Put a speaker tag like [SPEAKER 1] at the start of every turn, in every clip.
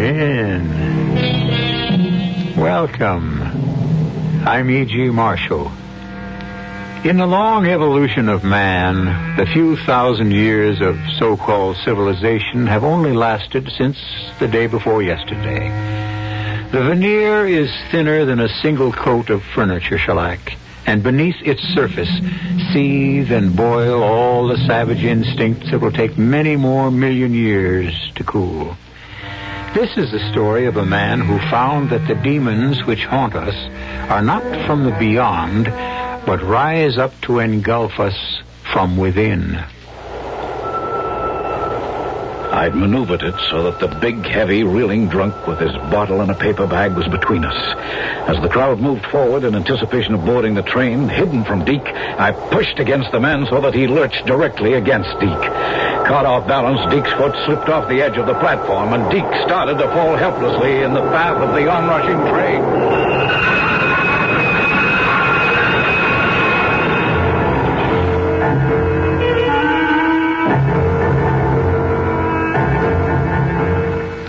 [SPEAKER 1] in. Welcome. I'm E.G. Marshall. In the long evolution of man, the few thousand years of so-called civilization have only lasted since the day before yesterday. The veneer is thinner than a single coat of furniture shellac, and beneath its surface seethe and boil all the savage instincts that will take many more million years to cool. This is the story of a man who found that the demons which haunt us are not from the beyond, but rise up to engulf us from within.
[SPEAKER 2] I'd maneuvered it so that the big, heavy, reeling drunk with his bottle and a paper bag was between us. As the crowd moved forward in anticipation of boarding the train, hidden from Deke, I pushed against the man so that he lurched directly against Deke. Caught off balance, Deke's foot slipped off the edge of the platform, and Deke started to fall helplessly in the path of the onrushing train.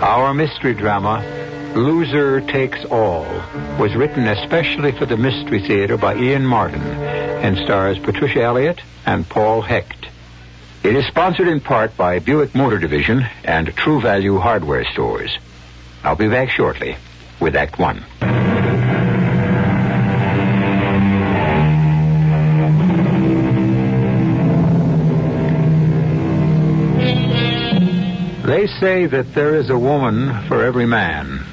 [SPEAKER 1] Our mystery drama, Loser Takes All, was written especially for the Mystery Theater by Ian Martin and stars Patricia Elliott and Paul Hecht. It is sponsored in part by Buick Motor Division and True Value Hardware Stores. I'll be back shortly with Act One. They say that there is a woman for every man,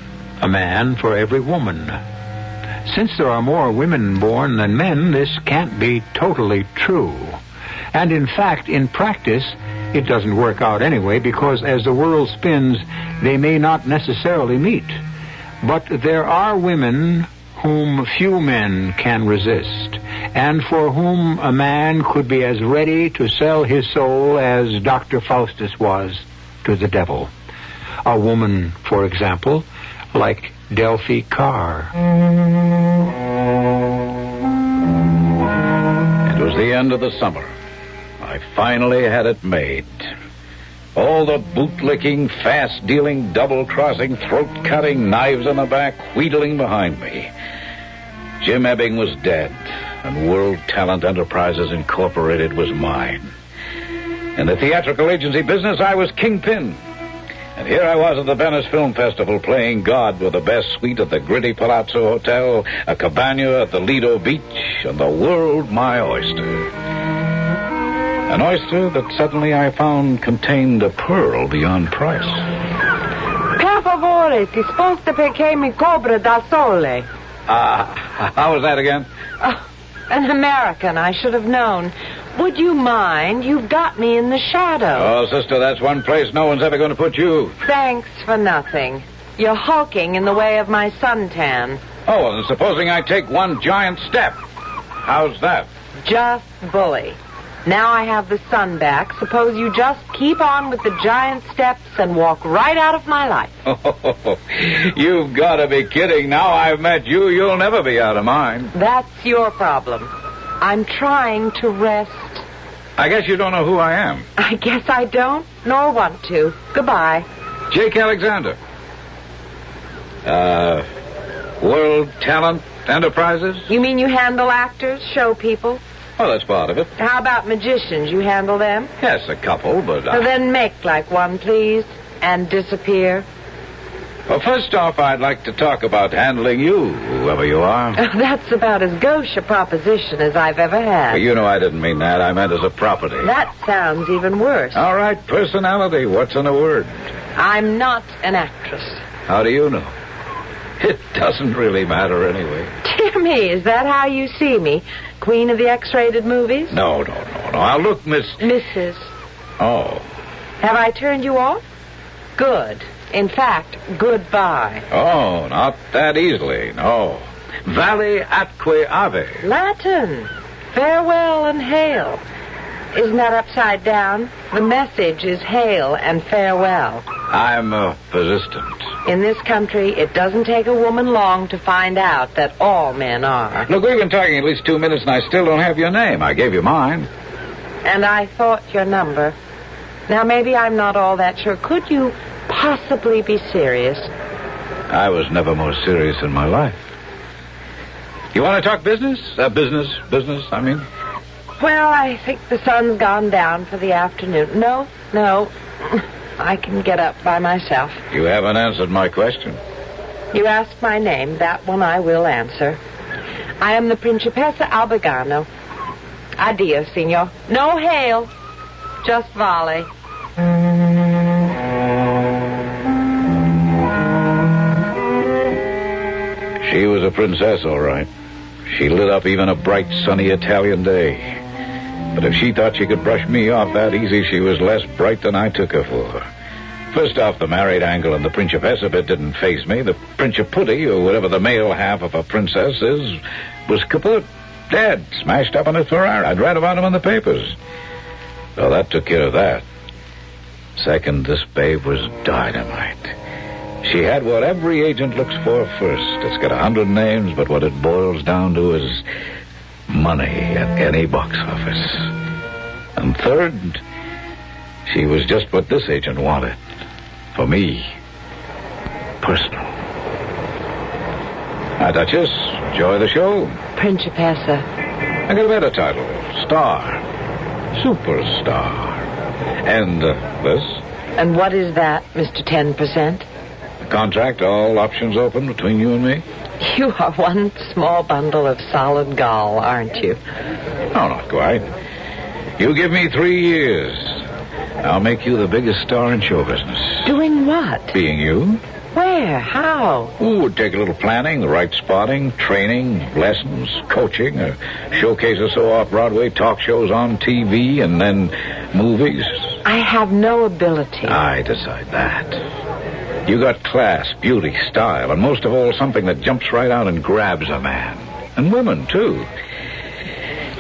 [SPEAKER 1] a man for every woman. Since there are more women born than men, this can't be totally true. And in fact, in practice, it doesn't work out anyway, because as the world spins, they may not necessarily meet. But there are women whom few men can resist, and for whom a man could be as ready to sell his soul as Dr. Faustus was to the devil. A woman, for example, like Delphi Carr.
[SPEAKER 2] It was the end of the summer. I finally had it made. All the bootlicking, fast-dealing, double-crossing, throat-cutting, knives in the back, wheedling behind me. Jim Ebbing was dead, and World Talent Enterprises Incorporated was mine. In the theatrical agency business, I was kingpin. And here I was at the Venice Film Festival playing God with the best suite at the gritty Palazzo Hotel, a cabana at the Lido Beach, and the world my oyster. An oyster that suddenly I found contained a pearl beyond price.
[SPEAKER 3] Per favore, ti sposta perché mi copre dal sole.
[SPEAKER 2] How was that again?
[SPEAKER 3] An American, I should have known. Would you mind? You've got me in the shadow.
[SPEAKER 2] Oh, sister, that's one place no one's ever going to put you.
[SPEAKER 3] Thanks for nothing. You're hulking in the way of my suntan.
[SPEAKER 2] Oh, well, then supposing I take one giant step. How's that?
[SPEAKER 3] Just bully. Now I have the sun back. Suppose you just keep on with the giant steps and walk right out of my life.
[SPEAKER 2] Oh, you've got to be kidding. Now I've met you, you'll never be out of mine.
[SPEAKER 3] That's your problem. I'm trying to rest.
[SPEAKER 2] I guess you don't know who I am.
[SPEAKER 3] I guess I don't, nor want to. Goodbye.
[SPEAKER 2] Jake Alexander. World Talent Enterprises?
[SPEAKER 3] You mean you handle actors, show people?
[SPEAKER 2] Well, that's part of it.
[SPEAKER 3] How about magicians? You handle them?
[SPEAKER 2] Yes, a couple, but...
[SPEAKER 3] So then make like one, please, and disappear.
[SPEAKER 2] Well, first off, I'd like to talk about handling you, whoever you are.
[SPEAKER 3] That's about as gauche a proposition as I've ever had.
[SPEAKER 2] Well, you know I didn't mean that. I meant as a property.
[SPEAKER 3] That sounds even worse.
[SPEAKER 2] All right, personality. What's in a word?
[SPEAKER 3] I'm not an actress.
[SPEAKER 2] How do you know? It doesn't really matter anyway.
[SPEAKER 3] Dear me, is that how you see me? Queen of the X-rated movies?
[SPEAKER 2] No. I'll look,
[SPEAKER 3] Mrs.
[SPEAKER 2] Oh.
[SPEAKER 3] Have I turned you off? Good. In fact, goodbye.
[SPEAKER 2] Oh, not that easily, no. Vale atque ave.
[SPEAKER 3] Latin. Farewell and hail. Isn't that upside down? The message is hail and farewell.
[SPEAKER 2] I'm persistent.
[SPEAKER 3] In this country, it doesn't take a woman long to find out that all men are.
[SPEAKER 2] Look, we've been talking at least 2 minutes, and I still don't have your name. I gave you mine.
[SPEAKER 3] And I thought your number. Now, maybe I'm not all that sure. Could you possibly be serious?
[SPEAKER 2] I was never more serious in my life. You want to talk business? Business, I mean.
[SPEAKER 3] Well, I think the sun's gone down for the afternoon. No. I can get up by myself.
[SPEAKER 2] You haven't answered my question.
[SPEAKER 3] You asked my name. That one I will answer. I am the Principessa Albigano. Addio, signor. No hail. Just volley.
[SPEAKER 2] She was a princess, all right. She lit up even a bright, sunny Italian day. But if she thought she could brush me off that easy, she was less bright than I took her for. First off, the married angle and the Principessa bit didn't faze me. The Principuti, or whatever the male half of a princess is, was kaput. Dead. Smashed up in a Ferrari. I'd read about him in the papers. So that took care of that. Second, this babe was dynamite. She had what every agent looks for first. It's got 100 names, but what it boils down to is money at any box office. And third, she was just what this agent wanted. For me. Personal. Hi, Duchess. Enjoy the show?
[SPEAKER 3] Principessa.
[SPEAKER 2] I got a better title. Star. Superstar. And this?
[SPEAKER 3] And what is that, Mr. 10%?
[SPEAKER 2] Contract, all options open between you and me?
[SPEAKER 3] You are one small bundle of solid gall, aren't you?
[SPEAKER 2] No, not quite. You give me 3 years. I'll make you the biggest star in show business.
[SPEAKER 3] Doing what?
[SPEAKER 2] Being you.
[SPEAKER 3] Where? How?
[SPEAKER 2] Ooh, it'd take a little planning, the right spotting, training, lessons, coaching, a showcase or so off-Broadway, talk shows on TV, and then movies.
[SPEAKER 3] I have no ability.
[SPEAKER 2] I decide that. You got class, beauty, style, and most of all, something that jumps right out and grabs a man. And women, too.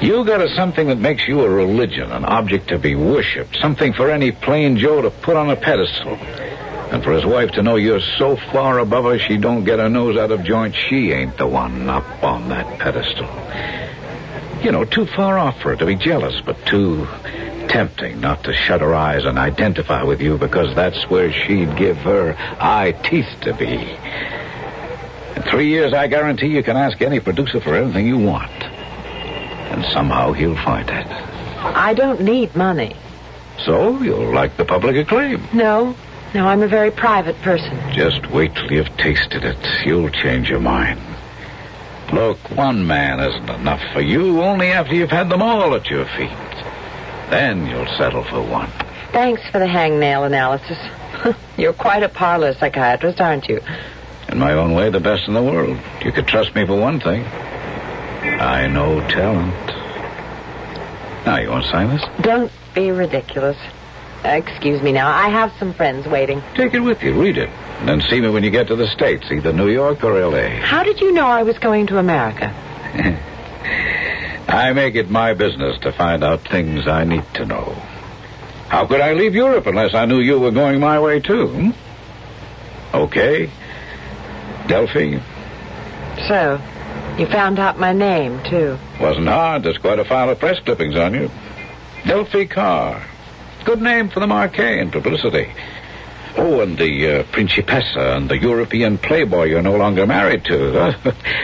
[SPEAKER 2] You got something that makes you a religion, an object to be worshipped, something for any plain Joe to put on a pedestal. And for his wife to know you're so far above her she don't get her nose out of joint, she ain't the one up on that pedestal. You know, too far off for her to be jealous, but too tempting not to shut her eyes and identify with you because that's where she'd give her eye teeth to be. In 3 years, I guarantee you can ask any producer for anything you want. And somehow he'll find it.
[SPEAKER 3] I don't need money.
[SPEAKER 2] So you'll like the public acclaim.
[SPEAKER 3] No, I'm a very private person.
[SPEAKER 2] Just wait till you've tasted it. You'll change your mind. Look, one man isn't enough for you, only after you've had them all at your feet. Then you'll settle for one.
[SPEAKER 3] Thanks for the hangnail analysis. You're quite a parlor psychiatrist, aren't you?
[SPEAKER 2] In my own way, the best in the world. You could trust me for one thing. I know talent. Now, you want to sign this?
[SPEAKER 3] Don't be ridiculous. Excuse me now. I have some friends waiting.
[SPEAKER 2] Take it with you. Read it. And then see me when you get to the States, either New York or L.A.
[SPEAKER 3] How did you know I was going to America?
[SPEAKER 2] I make it my business to find out things I need to know. How could I leave Europe unless I knew you were going my way, too? Okay. Delphi.
[SPEAKER 3] So, you found out my name, too.
[SPEAKER 2] Wasn't hard. There's quite a file of press clippings on you. Delphi Carr. Good name for the marquee in publicity. Oh, and the Principessa and the European playboy you're no longer married to.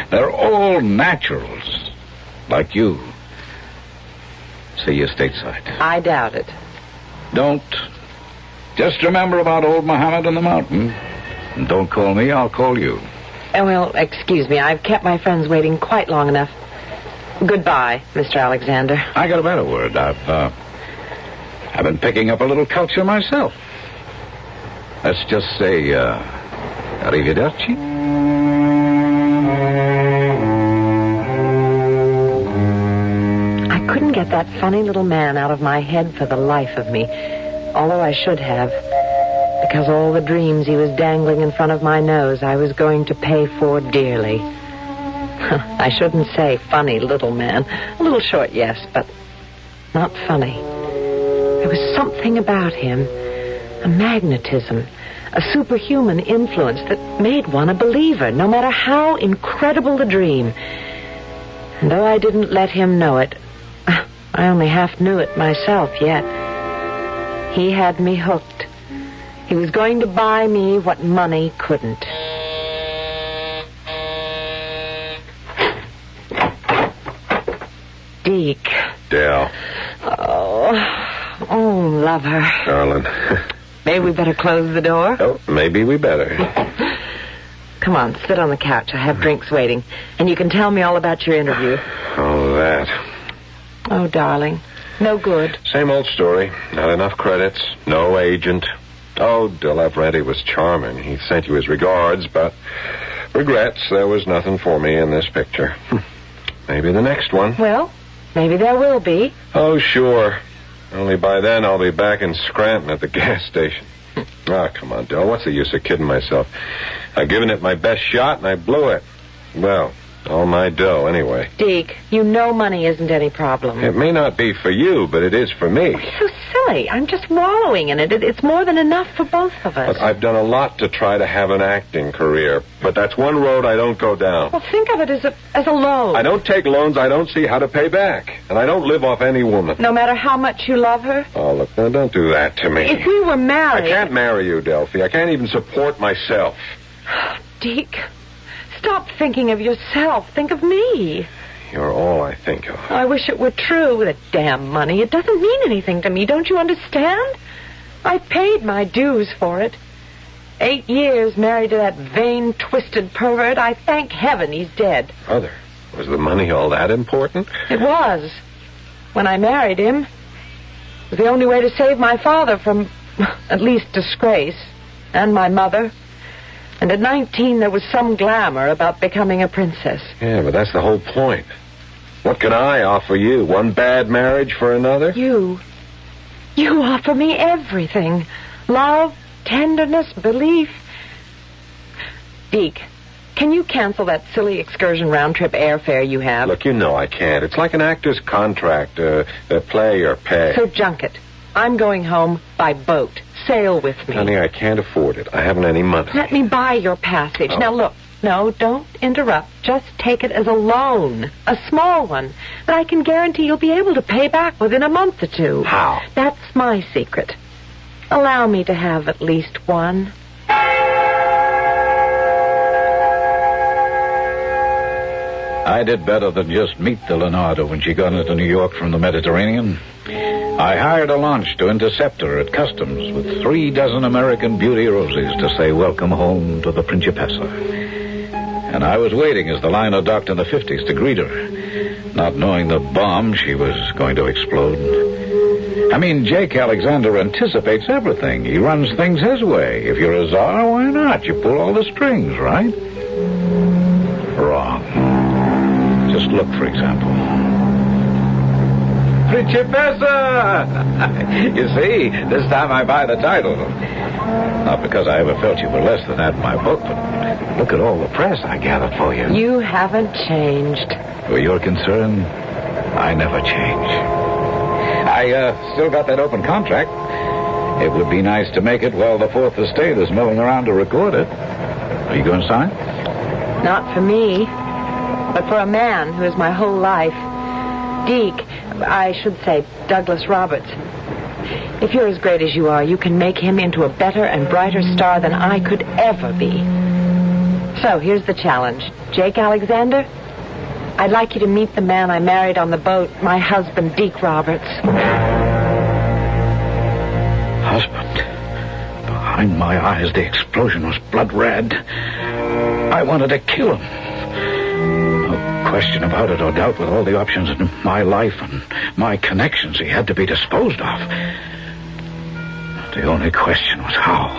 [SPEAKER 2] They're all naturals. Like you. See you stateside.
[SPEAKER 3] I doubt it.
[SPEAKER 2] Don't. Just remember about old Muhammad and the mountain. And don't call me, I'll call you.
[SPEAKER 3] Well, excuse me. I've kept my friends waiting quite long enough. Goodbye, Mr. Alexander.
[SPEAKER 2] I got a better word. I've been picking up a little culture myself. Let's just say, arrivederci.
[SPEAKER 3] I couldn't get that funny little man out of my head for the life of me, although I should have, because all the dreams he was dangling in front of my nose I was going to pay for dearly. I shouldn't say funny little man. A little short, yes, but not funny. There was something about him, a magnetism, a superhuman influence that made one a believer, no matter how incredible the dream. And though I didn't let him know it, I only half knew it myself yet. He had me hooked. He was going to buy me what money couldn't. Deke.
[SPEAKER 4] Del.
[SPEAKER 3] Oh, love her.
[SPEAKER 4] Darling.
[SPEAKER 3] Maybe we better close the door?
[SPEAKER 4] Oh, maybe we better.
[SPEAKER 3] Come on, sit on the couch. I have drinks waiting. And you can tell me all about your interview.
[SPEAKER 4] Oh, that.
[SPEAKER 3] Oh, darling. No good.
[SPEAKER 4] Same old story. Not enough credits. No agent. Oh, Del Lavrenti was charming. He sent you his regards, but regrets there was nothing for me in this picture. Maybe the next one.
[SPEAKER 3] Well, maybe there will be.
[SPEAKER 4] Oh, sure. Only by then I'll be back in Scranton at the gas station. Come on, Del. What's the use of kidding myself? I've given it my best shot, and I blew it. Well, all my dough, anyway.
[SPEAKER 3] Deke, you know money isn't any problem.
[SPEAKER 4] It may not be for you, but it is for me.
[SPEAKER 3] It's so silly. I'm just wallowing in it. It's more than enough for both of us.
[SPEAKER 4] But I've done a lot to try to have an acting career, but that's one road I don't go down.
[SPEAKER 3] Well, think of it as a loan.
[SPEAKER 4] I don't take loans I don't see how to pay back, and I don't live off any woman.
[SPEAKER 3] No matter how much you love her?
[SPEAKER 4] Oh, look, now don't do that to me.
[SPEAKER 3] If we were married...
[SPEAKER 4] I can't marry you, Delphi. I can't even support myself.
[SPEAKER 3] Deke, stop thinking of yourself. Think of me.
[SPEAKER 4] You're all I think of.
[SPEAKER 3] I wish it were true. That damn money. It doesn't mean anything to me. Don't you understand? I paid my dues for it. 8 years married to that vain, twisted pervert. I thank heaven he's dead.
[SPEAKER 4] Brother, was the money all that important?
[SPEAKER 3] It was. When I married him, it was the only way to save my father from, at least, disgrace. And my mother. And at 19, there was some glamour about becoming a princess.
[SPEAKER 4] Yeah, but that's the whole point. What can I offer you? One bad marriage for another?
[SPEAKER 3] You offer me everything. Love, tenderness, belief. Deke, can you cancel that silly excursion round-trip airfare you have?
[SPEAKER 4] Look, you know I can't. It's like an actor's contract, play or pay.
[SPEAKER 3] So junk it. I'm going home by boat. Sail with me.
[SPEAKER 4] Honey, I can't afford it. I haven't any money.
[SPEAKER 3] Let me buy your passage.
[SPEAKER 4] Oh.
[SPEAKER 3] Now, look. No, don't interrupt. Just take it as a loan. A small one. That I can guarantee you'll be able to pay back within a month or two.
[SPEAKER 4] How?
[SPEAKER 3] That's my secret. Allow me to have at least one.
[SPEAKER 2] I did better than just meet the Leonardo when she got into New York from the Mediterranean. I hired a launch to intercept her at customs with 36 American beauty roses to say welcome home to the Principessa. And I was waiting as the liner docked in the 50s to greet her, not knowing the bomb she was going to explode. I mean, Jake Alexander anticipates everything. He runs things his way. If you're a czar, why not? You pull all the strings, right? Wrong. Just look, for example. Principessa! You see, this time I buy the title. Not because I ever felt you were less than that in my book, but look at all the press I gathered for you.
[SPEAKER 3] You haven't changed.
[SPEAKER 2] Where you're concerned, I never change. I still got that open contract. It would be nice to make it while the Fourth Estate is milling around to record it. Are you going to sign?
[SPEAKER 3] Not for me, but for a man who is my whole life. Deke, I should say Douglas Roberts. If you're as great as you are, you can make him into a better and brighter star than I could ever be. So, here's the challenge. Jake Alexander, I'd like you to meet the man I married on the boat, my husband, Deke Roberts.
[SPEAKER 2] Husband? Behind my eyes, the explosion was blood red. I wanted to kill him. No question about it or doubt. With all the options in my life and my connections, he had to be disposed of. The only question was how.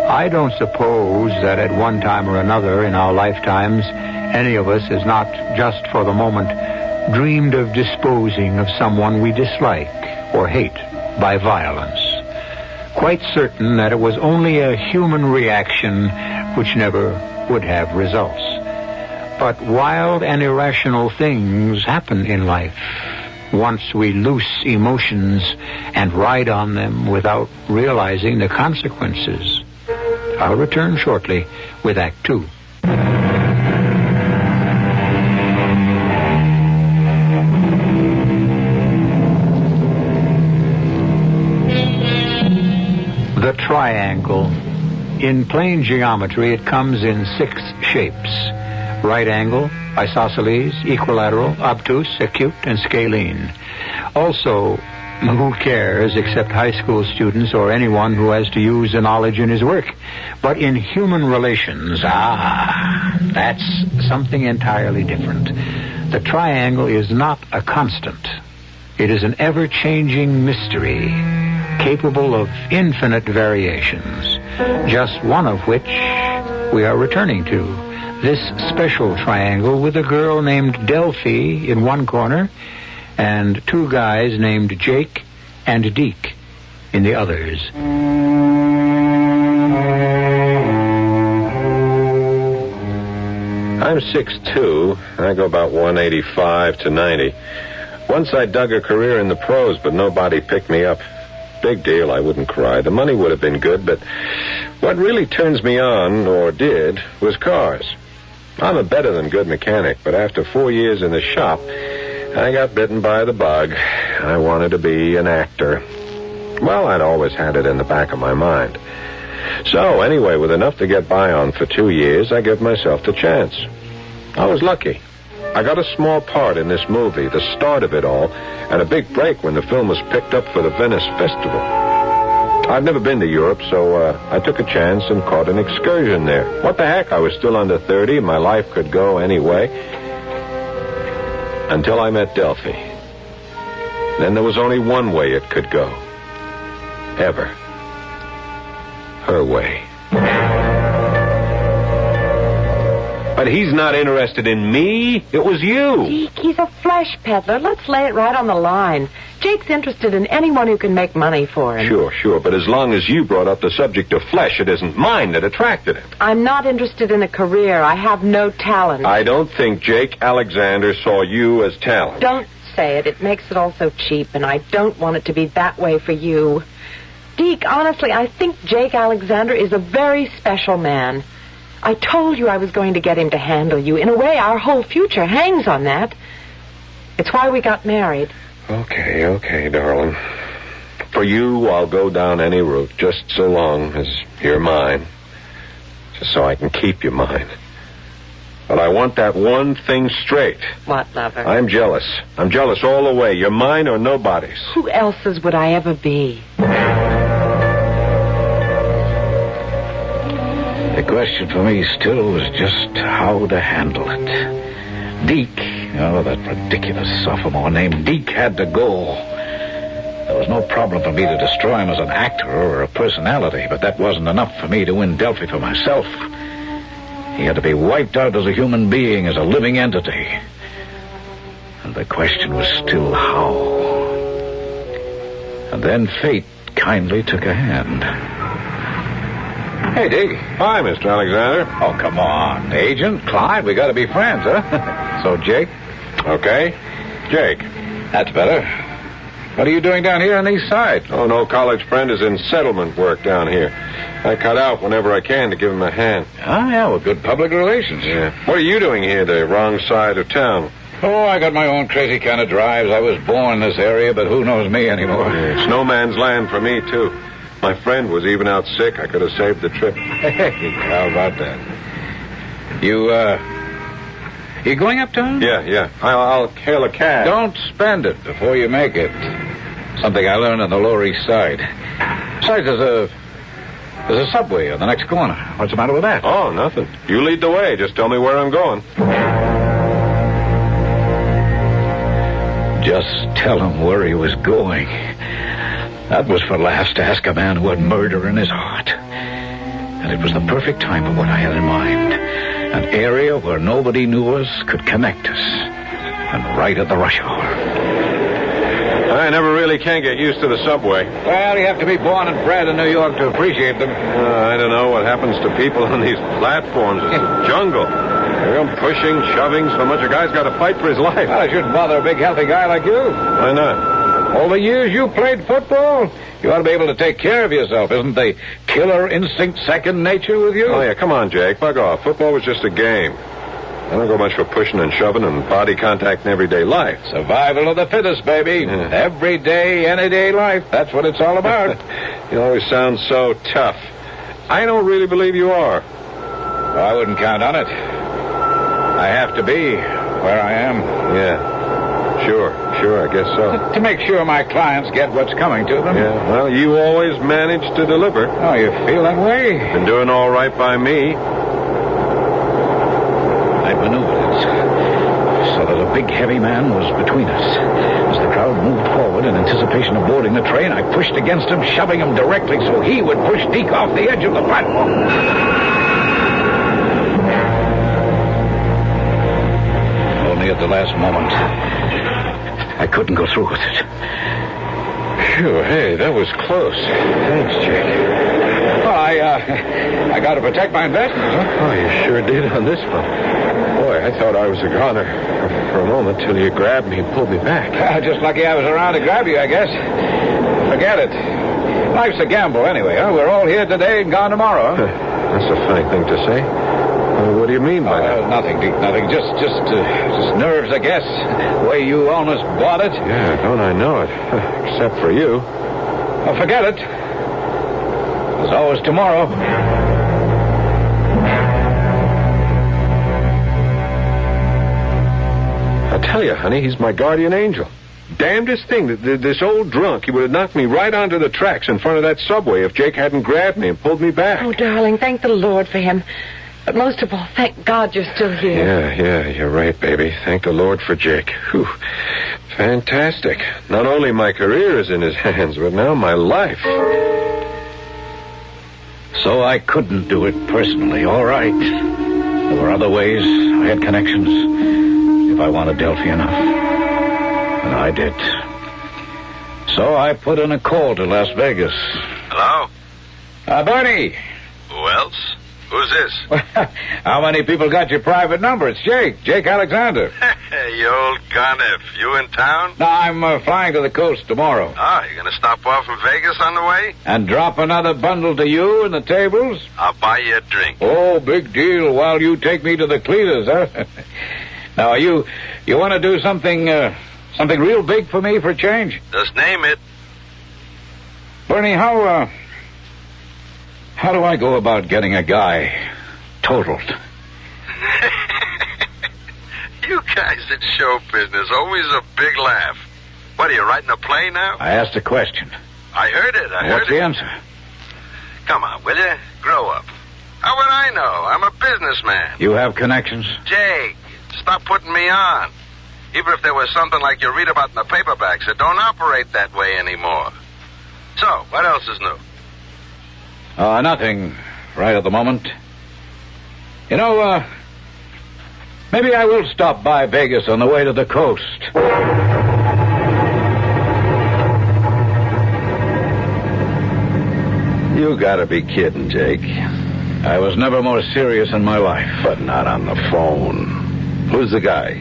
[SPEAKER 1] I don't suppose that at one time or another in our lifetimes, any of us has not, just for the moment, dreamed of disposing of someone we dislike or hate by violence. Quite certain that it was only a human reaction which never would have results. But wild and irrational things happen in life once we loose emotions and ride on them without realizing the consequences. I'll return shortly with Act 2. The triangle, In plane geometry, it comes in 6 shapes: right angle, isosceles, equilateral, obtuse, acute, and scalene. Also, who cares except high school students or anyone who has to use the knowledge in his work? But in human relations, that's something entirely different. The triangle is not a constant. It is an ever-changing mystery, capable of infinite variations, just one of which we are returning to. This special triangle with a girl named Delphi in one corner and 2 guys named Jake and Deke in the others.
[SPEAKER 4] I'm 6'2", and I go about 185 to 90. Once I dug a career in the pros, but nobody picked me up. Big deal, I wouldn't cry. The money would have been good, but what really turns me on, or did, was cars. I'm a better than good mechanic, but after 4 years in the shop, I got bitten by the bug. I wanted to be an actor. Well, I'd always had it in the back of my mind. So, anyway, with enough to get by on for 2 years, I gave myself the chance. I was lucky. I got a small part in this movie, the start of it all, and a big break when the film was picked up for the Venice Festival. I'd never been to Europe, so I took a chance and caught an excursion there. What the heck, I was still under 30, my life could go anyway. Until I met Delphi. Then there was only one way it could go. Ever. Her way. But he's not interested in me. It was you.
[SPEAKER 3] Deke, he's a flesh peddler. Let's lay it right on the line. Jake's interested in anyone who can make money for him.
[SPEAKER 4] Sure. But as long as you brought up the subject of flesh, it isn't mine that attracted him.
[SPEAKER 3] I'm not interested in a career. I have no talent.
[SPEAKER 4] I don't think Jake Alexander saw you as talent.
[SPEAKER 3] Don't say it. It makes it all so cheap, and I don't want it to be that way for you. Deke, honestly, I think Jake Alexander is a very special man. I told you I was going to get him to handle you. In a way, our whole future hangs on that. It's why we got married.
[SPEAKER 4] Okay, darling. For you, I'll go down any route, just so long as you're mine. Just so I can keep you mine. But I want that one thing straight.
[SPEAKER 3] What, lover?
[SPEAKER 4] I'm jealous. I'm jealous all the way. You're mine or nobody's.
[SPEAKER 3] Who else's would I ever be?
[SPEAKER 2] The question for me still was just how to handle it. Deke, that ridiculous sophomore named Deke had to go. There was no problem for me to destroy him as an actor or a personality, but that wasn't enough for me to win Delphi for myself. He had to be wiped out as a human being, as a living entity. And the question was still how. And then fate kindly took a hand. Hey, Deke.
[SPEAKER 4] Hi, Mr. Alexander.
[SPEAKER 2] Oh, come on. Agent, Clyde, we got to be friends, huh? So, Jake?
[SPEAKER 4] Okay. Jake.
[SPEAKER 2] That's better. What are you doing down here on the east side?
[SPEAKER 4] Oh, no college friend is in settlement work down here. I cut out whenever I can to give him a hand.
[SPEAKER 2] Ah, yeah, well, good public relations.
[SPEAKER 4] Yeah. What are you doing here, the wrong side of town?
[SPEAKER 2] Oh, I got my own crazy kind of drives. I was born in this area, but who knows me anymore?
[SPEAKER 4] Yeah, it's no man's land for me, too. My friend was even out sick. I could have saved the trip.
[SPEAKER 2] Hey, how about that? You going uptown?
[SPEAKER 4] Yeah. I'll hail a cab.
[SPEAKER 2] Don't spend it before you make it. Something I learned on the Lower East Side. Besides, there's a subway on the next corner. What's the matter with that?
[SPEAKER 4] Oh, nothing. You lead the way. Just tell me where I'm going.
[SPEAKER 2] Just tell him where he was going. That was for laughs, to ask a man who had murder in his heart. And it was the perfect time for what I had in mind. An area where nobody knew us could connect us. And right at the rush hour.
[SPEAKER 4] I never really can get used to the subway.
[SPEAKER 2] Well, you have to be born and bred in New York to appreciate them.
[SPEAKER 4] I don't know what happens to people on these platforms. It's a jungle. They're pushing, shoving, so much a guy's got to fight for his life.
[SPEAKER 2] Well, it shouldn't bother a big, healthy guy like you.
[SPEAKER 4] Why not?
[SPEAKER 2] All the years you played football, you ought to be able to take care of yourself. Isn't the killer instinct second nature with you?
[SPEAKER 4] Oh, yeah, come on, Jake. Bug off. Football was just a game. I don't go much for pushing and shoving and body contact in everyday life.
[SPEAKER 2] Survival of the fittest, baby.
[SPEAKER 4] Yeah.
[SPEAKER 2] Every day, any day life. That's what it's all about.
[SPEAKER 4] You always sound so tough. I don't really believe you are.
[SPEAKER 2] Well, I wouldn't count on it. I have to be where I am.
[SPEAKER 4] Yeah. Sure, I guess so.
[SPEAKER 2] To make sure my clients get what's coming to them.
[SPEAKER 4] Yeah, well, you always manage to deliver.
[SPEAKER 2] Oh, you feel that way?
[SPEAKER 4] Been doing all right by me.
[SPEAKER 2] I maneuvered it so that a big, heavy man was between us. As the crowd moved forward in anticipation of boarding the train, I pushed against him, shoving him directly so he would push Deke off the edge of the platform. Only at the last moment, I couldn't go through with it.
[SPEAKER 4] Phew, hey, that was close. Thanks, Jake.
[SPEAKER 2] Well, I got to protect my investments, huh?
[SPEAKER 4] Oh, you sure did on this one. Boy, I thought I was a goner for a moment till you grabbed me and pulled me back.
[SPEAKER 2] Just lucky I was around to grab you, I guess. Forget it. Life's a gamble anyway, huh? We're all here today and gone tomorrow, huh?
[SPEAKER 4] That's a funny thing to say. What do you mean by that?
[SPEAKER 2] Nothing, Deke, nothing. Just nerves, I guess. The way you almost bought it.
[SPEAKER 4] Yeah, don't I know it? Except for you.
[SPEAKER 2] Well, forget it. There's always tomorrow.
[SPEAKER 4] I tell you, honey, he's my guardian angel. Damnedest thing, this old drunk, he would have knocked me right onto the tracks in front of that subway if Jake hadn't grabbed me and pulled me back.
[SPEAKER 3] Oh, darling, thank the Lord for him. But most of all, thank God you're still here.
[SPEAKER 4] Yeah, you're right, baby. Thank the Lord for Jake. Whew. Fantastic. Not only my career is in his hands, but now my life.
[SPEAKER 2] So I couldn't do it personally, all right. There were other ways. I had connections. If I wanted Delphi enough. And I did. So I put in a call to Las Vegas.
[SPEAKER 5] Hello?
[SPEAKER 2] Bernie.
[SPEAKER 5] Who else? Who's this?
[SPEAKER 2] How many people got your private number? It's Jake Alexander.
[SPEAKER 5] You old gunniff. You in town?
[SPEAKER 2] No, I'm flying to the coast tomorrow.
[SPEAKER 5] Ah, you gonna stop off in Vegas on the way?
[SPEAKER 2] And drop another bundle to you and the tables?
[SPEAKER 5] I'll buy you a drink.
[SPEAKER 2] Oh, big deal while you take me to the Cletus, huh? Now, you want to do something real big for me for a change?
[SPEAKER 5] Just name it.
[SPEAKER 2] Bernie, how do I go about getting a guy totaled?
[SPEAKER 5] You guys in show business, always a big laugh. What, are you writing a play now?
[SPEAKER 2] I asked a question.
[SPEAKER 5] I heard it.
[SPEAKER 2] What's the answer?
[SPEAKER 5] Come on, will you? Grow up. How would I know? I'm a businessman.
[SPEAKER 2] You have connections?
[SPEAKER 5] Jake, stop putting me on. Even if there was something like you read about in the paperbacks, it don't operate that way anymore. So, what else is new?
[SPEAKER 2] Nothing right at the moment. You know, maybe I will stop by Vegas on the way to the coast.
[SPEAKER 6] You gotta be kidding, Jake.
[SPEAKER 2] I was never more serious in my life.
[SPEAKER 6] But not on the phone. Who's the guy?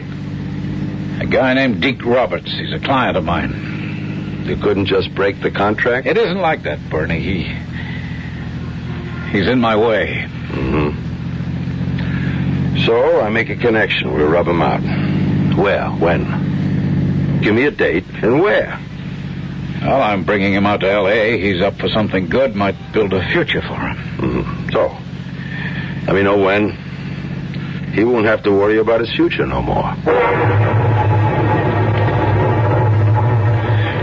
[SPEAKER 2] A guy named Deke Roberts. He's a client of mine.
[SPEAKER 6] You couldn't just break the contract?
[SPEAKER 2] It isn't like that, Bernie. He's in my way.
[SPEAKER 6] Mm-hmm. So I make a connection. We'll rub him out. Where? When? Give me a date and where?
[SPEAKER 2] Well, I'm bringing him out to L.A. He's up for something good. Might build a future for him.
[SPEAKER 6] Mm-hmm. So, let me know when. He won't have to worry about his future no more.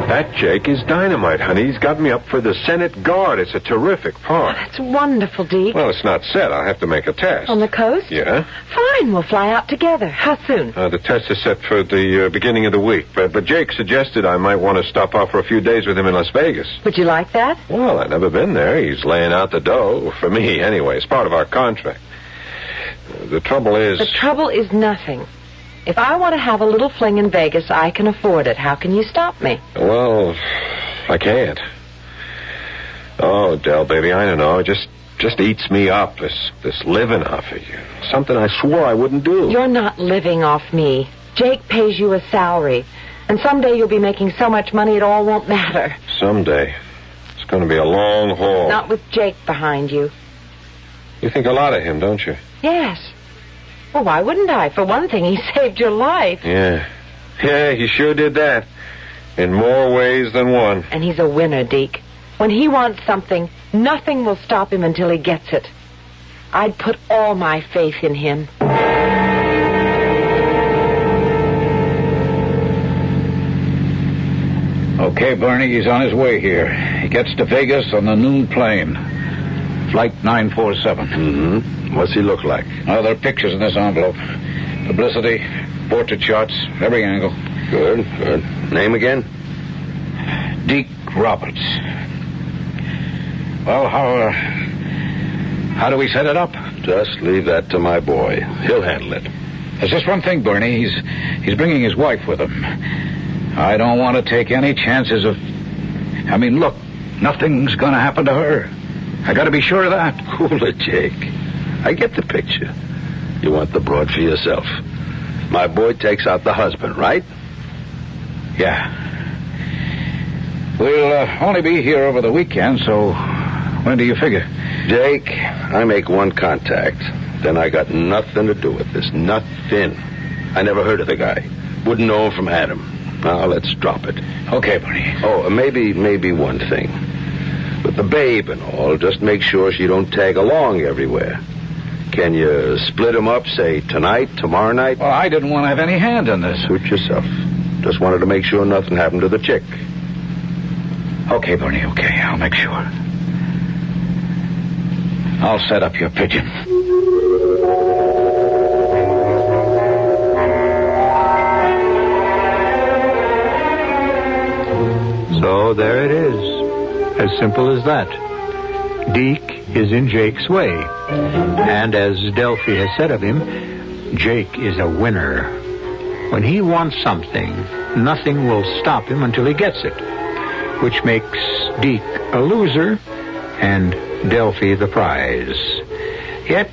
[SPEAKER 4] That Jake is dynamite, honey. He's got me up for the Senate Guard. It's a terrific part.
[SPEAKER 3] That's wonderful, Deke.
[SPEAKER 4] Well, it's not set. I'll have to make a test.
[SPEAKER 3] On the coast?
[SPEAKER 4] Yeah.
[SPEAKER 3] Fine, we'll fly out together. How soon?
[SPEAKER 4] The test is set for the beginning of the week. But Jake suggested I might want to stop off for a few days with him in Las Vegas.
[SPEAKER 3] Would you like that?
[SPEAKER 4] Well, I've never been there. He's laying out the dough. For me, anyway. It's part of our contract. The trouble is...
[SPEAKER 3] The trouble is nothing. If I want to have a little fling in Vegas, I can afford it. How can you stop me?
[SPEAKER 4] Well, I can't. Oh, Del, baby, I don't know. It just eats me up, this living off of you. Something I swore I wouldn't do.
[SPEAKER 3] You're not living off me. Jake pays you a salary. And someday you'll be making so much money it all won't matter.
[SPEAKER 4] Someday. It's going to be a long haul.
[SPEAKER 3] Not with Jake behind you.
[SPEAKER 4] You think a lot of him, don't you?
[SPEAKER 3] Yes. Well, why wouldn't I? For one thing, he saved your life.
[SPEAKER 4] Yeah, he sure did that. In more ways than one.
[SPEAKER 3] And he's a winner, Deke. When he wants something, nothing will stop him until he gets it. I'd put all my faith in him.
[SPEAKER 2] Okay, Bernie, he's on his way here. He gets to Vegas on the noon plane. Flight 947.
[SPEAKER 6] Mm-hmm. What's he look like?
[SPEAKER 2] Oh, there are pictures in this envelope. Publicity, portrait shots, every angle.
[SPEAKER 6] Good, good. Name again?
[SPEAKER 2] Deke Roberts. Well, how do we set it up?
[SPEAKER 6] Just leave that to my boy. He'll handle it.
[SPEAKER 2] There's just one thing, Bernie. He's bringing his wife with him. I don't want to take any chances of... I mean, look, nothing's going to happen to her. I got to be sure of that.
[SPEAKER 6] Cool it, Jake. I get the picture. You want the broad for yourself. My boy takes out the husband, right?
[SPEAKER 2] Yeah. We'll only be here over the weekend, so when do you figure?
[SPEAKER 6] Jake, I make one contact. Then I got nothing to do with this. Nothing. I never heard of the guy. Wouldn't know him from Adam. Now, let's drop it.
[SPEAKER 2] Okay, Bernie.
[SPEAKER 6] Oh, maybe one thing. With the babe and all, just make sure she don't tag along everywhere. Can you split them up, say, tonight, tomorrow night?
[SPEAKER 2] Well, I didn't want to have any hand in this.
[SPEAKER 6] Suit yourself. Just wanted to make sure nothing happened to the chick.
[SPEAKER 2] Okay, Bernie, okay. I'll make sure. I'll set up your pigeon.
[SPEAKER 1] So there it is. As simple as that. Deke is in Jake's way. And as Delphi has said of him, Jake is a winner. When he wants something, nothing will stop him until he gets it, which makes Deke a loser and Delphi the prize. Yet,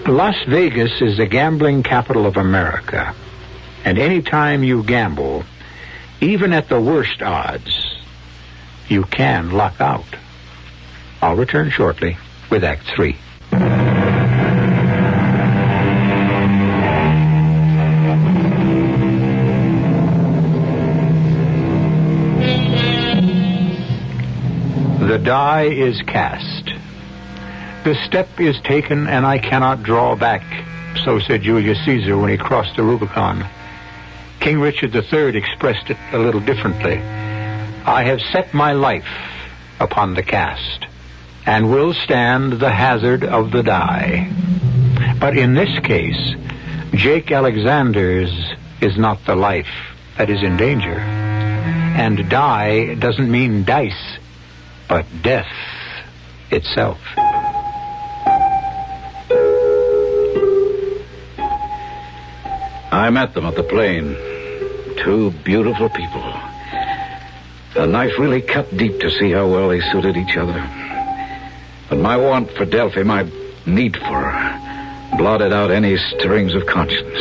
[SPEAKER 1] Las Vegas is the gambling capital of America. And any time you gamble, even at the worst odds, you can luck out. I'll return shortly with Act 3. The die is cast. The step is taken, and I cannot draw back, so said Julius Caesar when he crossed the Rubicon. King Richard III expressed it a little differently. I have set my life upon the cast, and will stand the hazard of the die. But in this case, Jake Alexander's is not the life that is in danger. And die doesn't mean dice, but death itself.
[SPEAKER 2] I met them at the plane. Two beautiful people. The knife really cut deep to see how well they suited each other. But my want for Delphi, my need for her, blotted out any stirrings of conscience.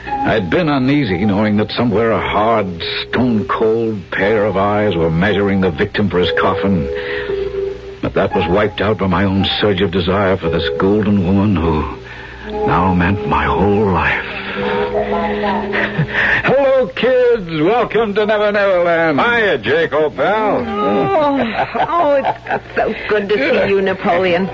[SPEAKER 2] I'd been uneasy knowing that somewhere a hard, stone-cold pair of eyes were measuring the victim for his coffin. But that was wiped out by my own surge of desire for this golden woman who now meant my whole life. Hello, kids. Welcome to Never Never Land.
[SPEAKER 4] Hiya, Jake, old pal.
[SPEAKER 3] It's so good to see you, Napoleon.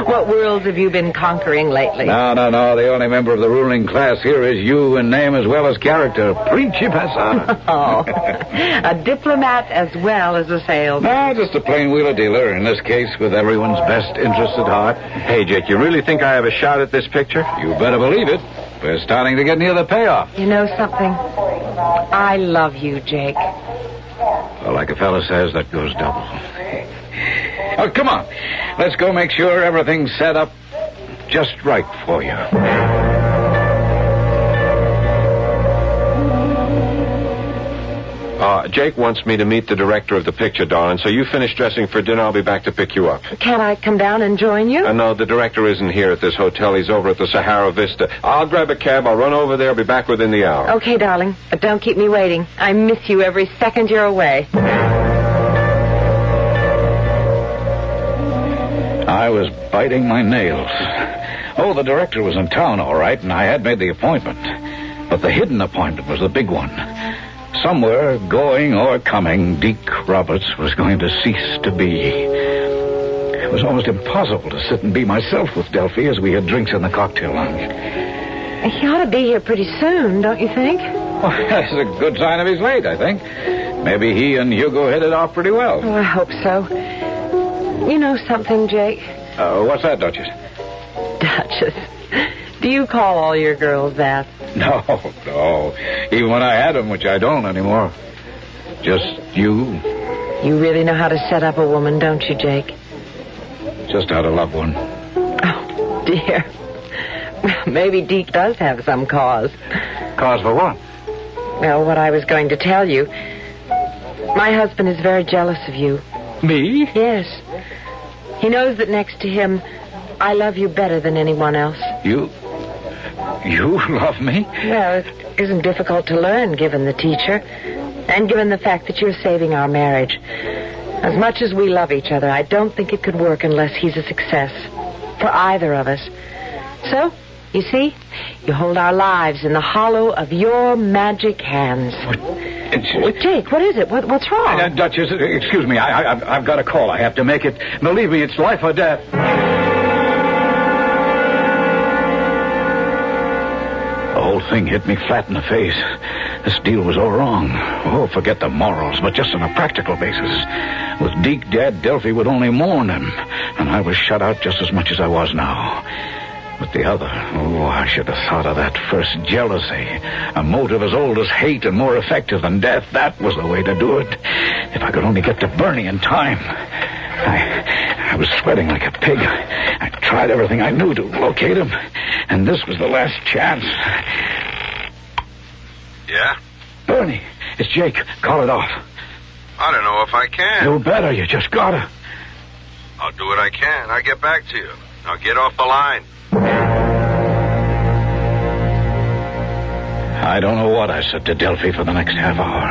[SPEAKER 3] What worlds have you been conquering lately?
[SPEAKER 2] No. The only member of the ruling class here is you in name as well as character. Principessa.
[SPEAKER 3] Oh, a diplomat as well as a salesman.
[SPEAKER 2] No, just a plain wheeler dealer, in this case with everyone's best interest at heart.
[SPEAKER 4] Hey, Jake, you really think I have a shot at this picture?
[SPEAKER 2] You better believe it. We're starting to get near the payoff.
[SPEAKER 3] You know something? I love you, Jake.
[SPEAKER 2] Well, like a fella says, that goes double. Oh, come on. Let's go make sure everything's set up just right for you.
[SPEAKER 4] Jake wants me to meet the director of the picture, darling, so you finish dressing for dinner. I'll be back to pick you up.
[SPEAKER 3] Can't I come down and join you?
[SPEAKER 4] No, the director isn't here at this hotel. He's over at the Sahara Vista. I'll grab a cab. I'll run over there. I'll be back within the hour.
[SPEAKER 3] Okay, darling, but don't keep me waiting. I miss you every second you're away.
[SPEAKER 2] I was biting my nails. Oh, the director was in town, all right, and I had made the appointment. But the hidden appointment was the big one. Somewhere, going or coming, Deke Roberts was going to cease to be. It was almost impossible to sit and be myself with Delphi as we had drinks in the cocktail lounge.
[SPEAKER 3] He ought to be here pretty soon, don't you think?
[SPEAKER 2] Well, that's a good sign of he's late, I think. Maybe he and Hugo hit it off pretty well.
[SPEAKER 3] Oh, I hope so. You know something, Jake?
[SPEAKER 2] What's that, Duchess?
[SPEAKER 3] Duchess. Do you call all your girls that?
[SPEAKER 2] No. Even when I had them, which I don't anymore. Just you.
[SPEAKER 3] You really know how to set up a woman, don't you, Jake?
[SPEAKER 2] Just how to love one.
[SPEAKER 3] Oh, dear. Maybe Deke does have some cause.
[SPEAKER 2] Cause for what?
[SPEAKER 3] Well, what I was going to tell you. My husband is very jealous of you.
[SPEAKER 2] Me?
[SPEAKER 3] Yes. He knows that next to him, I love you better than anyone else.
[SPEAKER 2] You love me?
[SPEAKER 3] Well, it isn't difficult to learn, given the teacher, and given the fact that you're saving our marriage. As much as we love each other, I don't think it could work unless he's a success. For either of us. So, you see, you hold our lives in the hollow of your magic hands. Jake, what is it? What's wrong?
[SPEAKER 2] Duchess, excuse me. I've got a call. I have to make it. Believe me, it's life or death. The whole thing hit me flat in the face. This deal was all wrong. Oh, forget the morals, but just on a practical basis. With Deke dead, Delphi would only mourn him, and I was shut out just as much as I was now. But the other, I should have thought of that first. Jealousy. A motive as old as hate and more effective than death. That was the way to do it. If I could only get to Bernie in time. I was sweating like a pig. I tried everything I knew to locate him, and this was the last chance.
[SPEAKER 5] Yeah?
[SPEAKER 2] Bernie, it's Jake. Call it off.
[SPEAKER 5] I don't know if I can.
[SPEAKER 2] You better. You just gotta.
[SPEAKER 5] I'll do what I can. I'll get back to you. Now get off the line.
[SPEAKER 2] I don't know what I said to Delphi for the next half hour.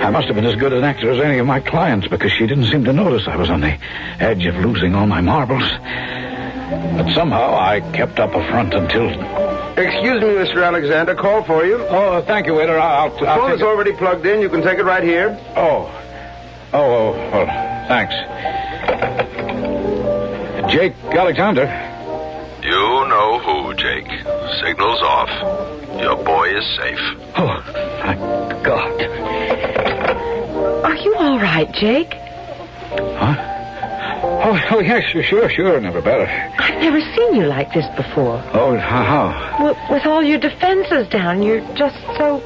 [SPEAKER 2] I must have been as good an actor as any of my clients because she didn't seem to notice I was on the edge of losing all my marbles. But somehow I kept up a front until...
[SPEAKER 7] Excuse me, Mr. Alexander. Call for you.
[SPEAKER 2] Oh, thank you, waiter. I'll
[SPEAKER 7] the phone is already plugged in. You can take it right here.
[SPEAKER 2] Oh, well, thanks. Jake Alexander.
[SPEAKER 5] You know who, Jake. Signal's off. Your boy is safe.
[SPEAKER 2] Oh, thank God.
[SPEAKER 3] Are you all right, Jake?
[SPEAKER 2] Huh? Oh, yes, sure, never better.
[SPEAKER 3] I've never seen you like this before.
[SPEAKER 2] Oh, how?
[SPEAKER 3] Well, with all your defenses down, you're just so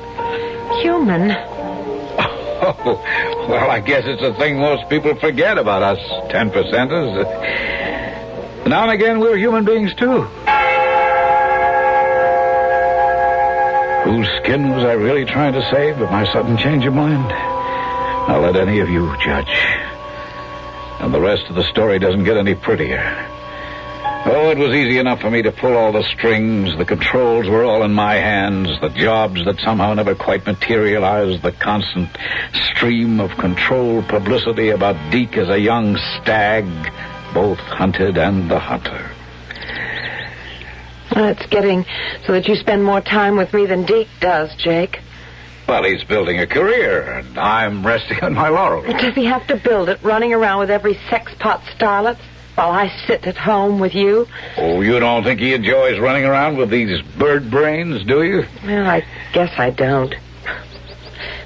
[SPEAKER 3] human.
[SPEAKER 2] Oh, well, I guess it's a thing most people forget about us 10%ers. Now and again, we're human beings, too. Whose skin was I really trying to save with my sudden change of mind? I'll let any of you judge. And the rest of the story doesn't get any prettier. Oh, it was easy enough for me to pull all the strings. The controls were all in my hands. The jobs that somehow never quite materialized. The constant stream of controlled publicity about Deke as a young stag, both hunted and the hunter.
[SPEAKER 3] Well, it's getting so that you spend more time with me than Deke does, Jake.
[SPEAKER 2] Well, he's building a career, and I'm resting on my laurels.
[SPEAKER 3] Does he have to build it, running around with every sex-pot starlet, while I sit at home with you?
[SPEAKER 2] Oh, you don't think he enjoys running around with these bird brains, do you?
[SPEAKER 3] Well, I guess I don't.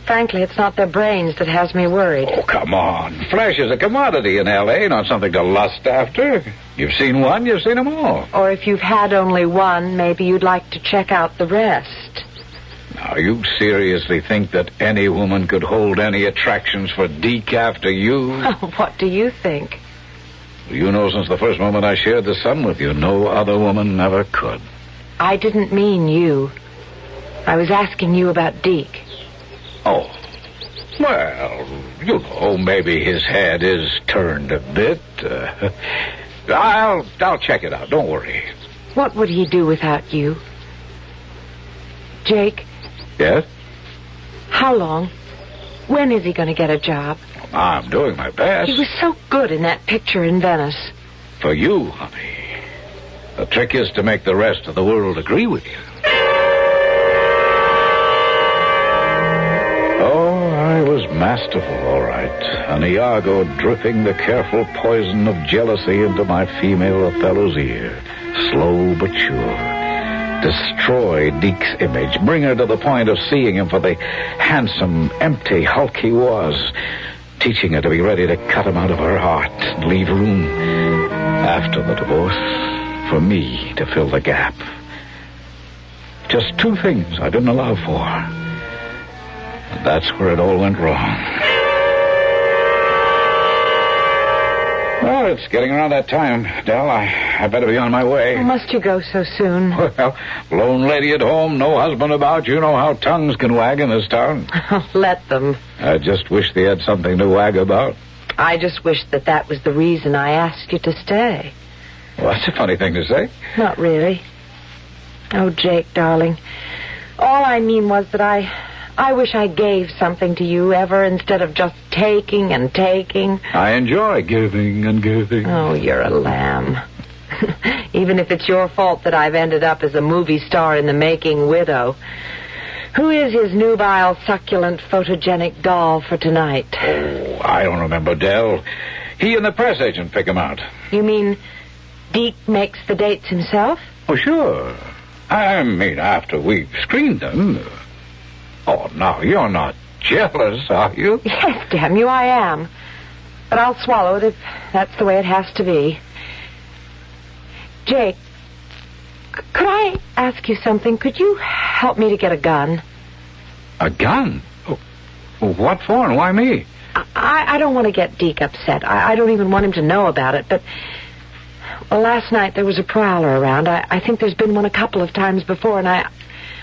[SPEAKER 3] Frankly, it's not their brains that has me worried.
[SPEAKER 2] Oh, come on. Flesh is a commodity in L.A., not something to lust after. You've seen one, you've seen them all.
[SPEAKER 3] Or if you've had only one, maybe you'd like to check out the rest.
[SPEAKER 2] Now, you seriously think that any woman could hold any attractions for Deke after you?
[SPEAKER 3] What do you think?
[SPEAKER 2] You know, since the first moment I shared the sun with you, no other woman ever could.
[SPEAKER 3] I didn't mean you. I was asking you about Deke.
[SPEAKER 2] Oh. Well, you know, maybe his head is turned a bit. I'll check it out. Don't worry.
[SPEAKER 3] What would he do without you? Jake?
[SPEAKER 2] Yes?
[SPEAKER 3] How long? When is he going to get a job?
[SPEAKER 2] I'm doing my best.
[SPEAKER 3] He was so good in that picture in Venice.
[SPEAKER 2] For you, honey. The trick is to make the rest of the world agree with you. masterful, all right. An Iago dripping the careful poison of jealousy into my female fellow's ear. Slow but sure. Destroy Deke's image. Bring her to the point of seeing him for the handsome, empty hulk he was. Teaching her to be ready to cut him out of her heart and leave room, after the divorce, for me to fill the gap. Just two things I didn't allow for. And that's where it all went wrong. Well, it's getting around that time, Del. I better be on my way.
[SPEAKER 3] Oh, must you go so soon?
[SPEAKER 2] Well, lone lady at home, no husband about. You know how tongues can wag in this town.
[SPEAKER 3] Let them.
[SPEAKER 2] I just wish they had something to wag about.
[SPEAKER 3] I just wish that was the reason I asked you to stay.
[SPEAKER 2] Well, that's a funny thing to say.
[SPEAKER 3] Not really. Oh, Jake, darling. All I mean was that I wish I gave something to you ever instead of just taking and taking.
[SPEAKER 2] I enjoy giving and giving.
[SPEAKER 3] Oh, you're a lamb. Even if it's your fault that I've ended up as a movie star in the making widow. Who is his nubile, succulent, photogenic doll for tonight?
[SPEAKER 2] Oh, I don't remember, Del. He and the press agent pick him out.
[SPEAKER 3] You mean Deke makes the dates himself?
[SPEAKER 2] Oh, sure. I mean, after we've screened them. Oh, now, you're not jealous, are you?
[SPEAKER 3] Yes, damn you, I am. But I'll swallow it if that's the way it has to be. Jake, could I ask you something? Could you help me to get a gun?
[SPEAKER 2] A gun? Oh, what for and why me?
[SPEAKER 3] I don't want to get Deke upset. I don't even want him to know about it, but... Well, last night there was a prowler around. I think there's been one a couple of times before, and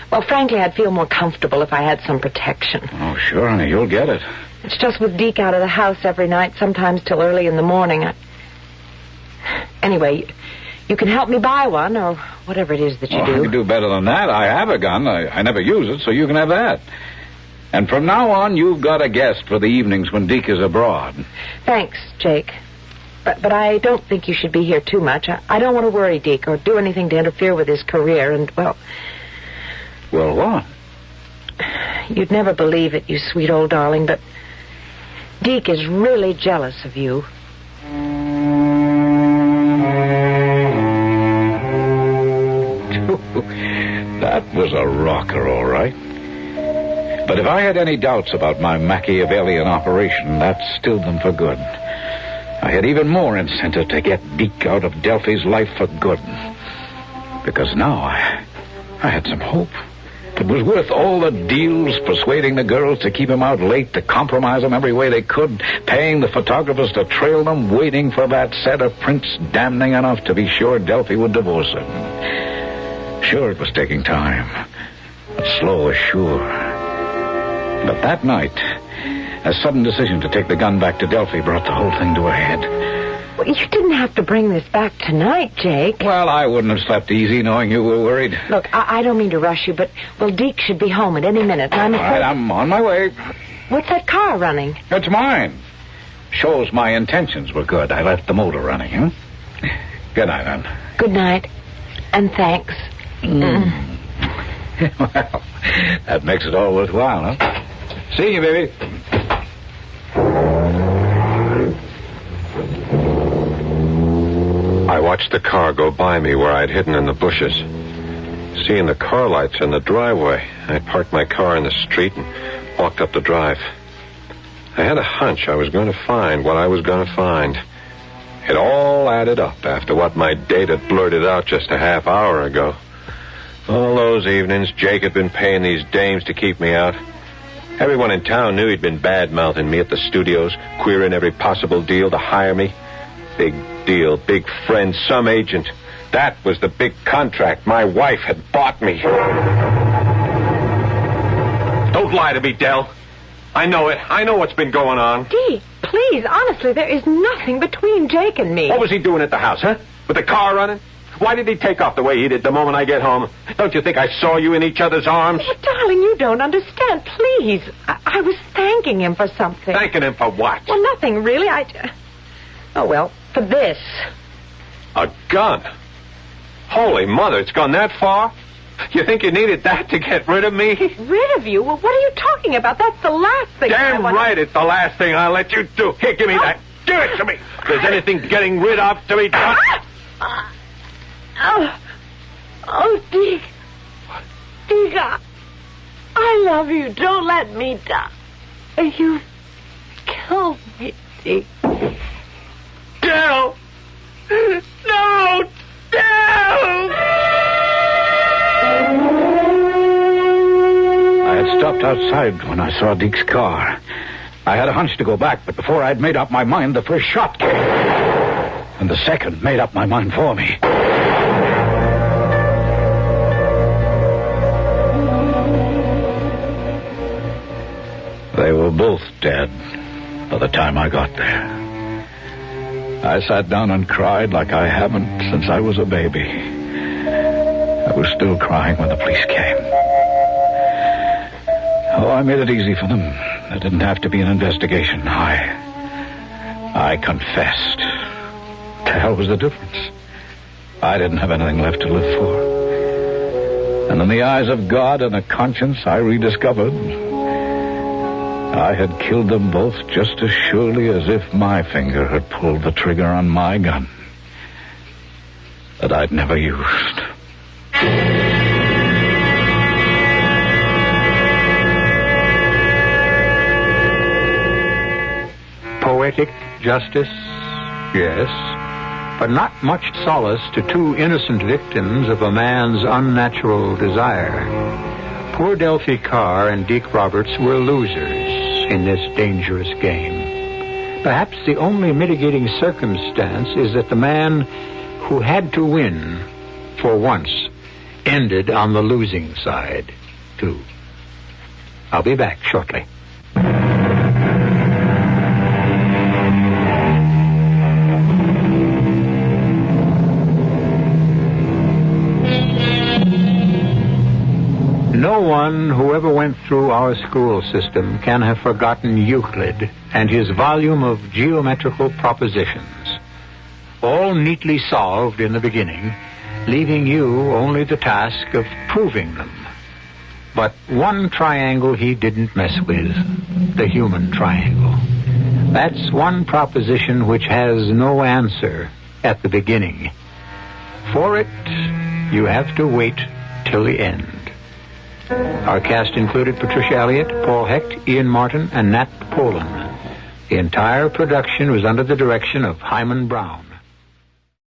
[SPEAKER 3] well, frankly, I'd feel more comfortable if I had some protection.
[SPEAKER 2] Oh, sure, honey, you'll get it.
[SPEAKER 3] It's just with Deke out of the house every night, sometimes till early in the morning. Anyway, you can help me buy one, or whatever it is that you do.
[SPEAKER 2] I can do better than that. I have a gun. I never use it, so you can have that. And from now on, you've got a guest for the evenings when Deke is abroad.
[SPEAKER 3] Thanks, Jake. But I don't think you should be here too much. I don't want to worry Deke or do anything to interfere with his career, and, well...
[SPEAKER 2] Well, what?
[SPEAKER 3] You'd never believe it, you sweet old darling, but Deke is really jealous of you.
[SPEAKER 2] That was a rocker, all right. But if I had any doubts about my Machiavellian operation, that stilled them for good. I had even more incentive to get Deke out of Delphi's life for good. Because now I had some hope. It was worth all the deals, persuading the girls to keep him out late, to compromise him every way they could, paying the photographers to trail them, waiting for that set of prints damning enough to be sure Delphi would divorce him. Sure, it was taking time, but slow as sure. But that night, a sudden decision to take the gun back to Delphi brought the whole thing to a head.
[SPEAKER 3] Well, you didn't have to bring this back tonight, Jake.
[SPEAKER 2] Well, I wouldn't have slept easy knowing you were worried.
[SPEAKER 3] Look, I don't mean to rush you, but, well, Deke should be home at any minute.
[SPEAKER 2] All right, I'm on my way.
[SPEAKER 3] What's that car running?
[SPEAKER 2] It's mine. Shows my intentions were good. I left the motor running, huh? Good night, hon.
[SPEAKER 3] Good night. And thanks.
[SPEAKER 2] Well, that makes it all worthwhile, huh? See you, baby.
[SPEAKER 4] I watched the car go by me where I'd hidden in the bushes. Seeing the car lights in the driveway, I parked my car in the street and walked up the drive. I had a hunch I was going to find what I was going to find. It all added up after what my date had blurted out just a half hour ago. All those evenings, Jake had been paying these dames to keep me out. Everyone in town knew he'd been bad-mouthing me at the studios, queering every possible deal to hire me. Big deal, big friend, some agent. That was the big contract my wife had bought me. Don't lie to me, Del. I know it. I know what's been going on.
[SPEAKER 3] Deke, please, honestly, there is nothing between Jake and me.
[SPEAKER 4] What was he doing at the house, huh? With the car running? Why did he take off the way he did the moment I get home? Don't you think I saw you in each other's arms?
[SPEAKER 3] But, darling, you don't understand. Please. I was thanking him for something.
[SPEAKER 4] Thanking him for what?
[SPEAKER 3] Well, nothing, really. Oh, well, for this.
[SPEAKER 4] A gun? Holy mother, it's gone that far? You think you needed that to get rid of me?
[SPEAKER 3] Rid of you? Well, what are you talking about? That's the last thing
[SPEAKER 4] Damn right, it's the last thing I'll let you do. Here, give me that. Give it to me. If there's anything getting rid of to be done.
[SPEAKER 3] Deke. Deke, I love you. Don't let me die. You killed me, Deke.
[SPEAKER 4] Del! No! Del!
[SPEAKER 2] I had stopped outside when I saw Deke's car. I had a hunch to go back, but before I'd made up my mind, the first shot came. And the second made up my mind for me. They were both dead by the time I got there. I sat down and cried like I haven't since I was a baby. I was still crying when the police came. Oh, I made it easy for them. There didn't have to be an investigation. I confessed. What the hell was the difference? I didn't have anything left to live for. And in the eyes of God and a conscience I rediscovered, I had killed them both just as surely as if my finger had pulled the trigger on my gun that I'd never used.
[SPEAKER 1] Poetic justice, yes, but not much solace to two innocent victims of a man's unnatural desire. Poor Delphi Carr and Deke Roberts were losers in this dangerous game. Perhaps the only mitigating circumstance is that the man who had to win for once ended on the losing side, too. I'll be back shortly. No one who ever went through our school system can have forgotten Euclid and his volume of geometrical propositions, all neatly solved in the beginning, leaving you only the task of proving them. But one triangle he didn't mess with, the human triangle. That's one proposition which has no answer at the beginning. For it, you have to wait till the end. Our cast included Patricia, Elliott, Paul Hecht, Ian Martin, and Nat Polen. The entire production was under the direction of Himan Brown.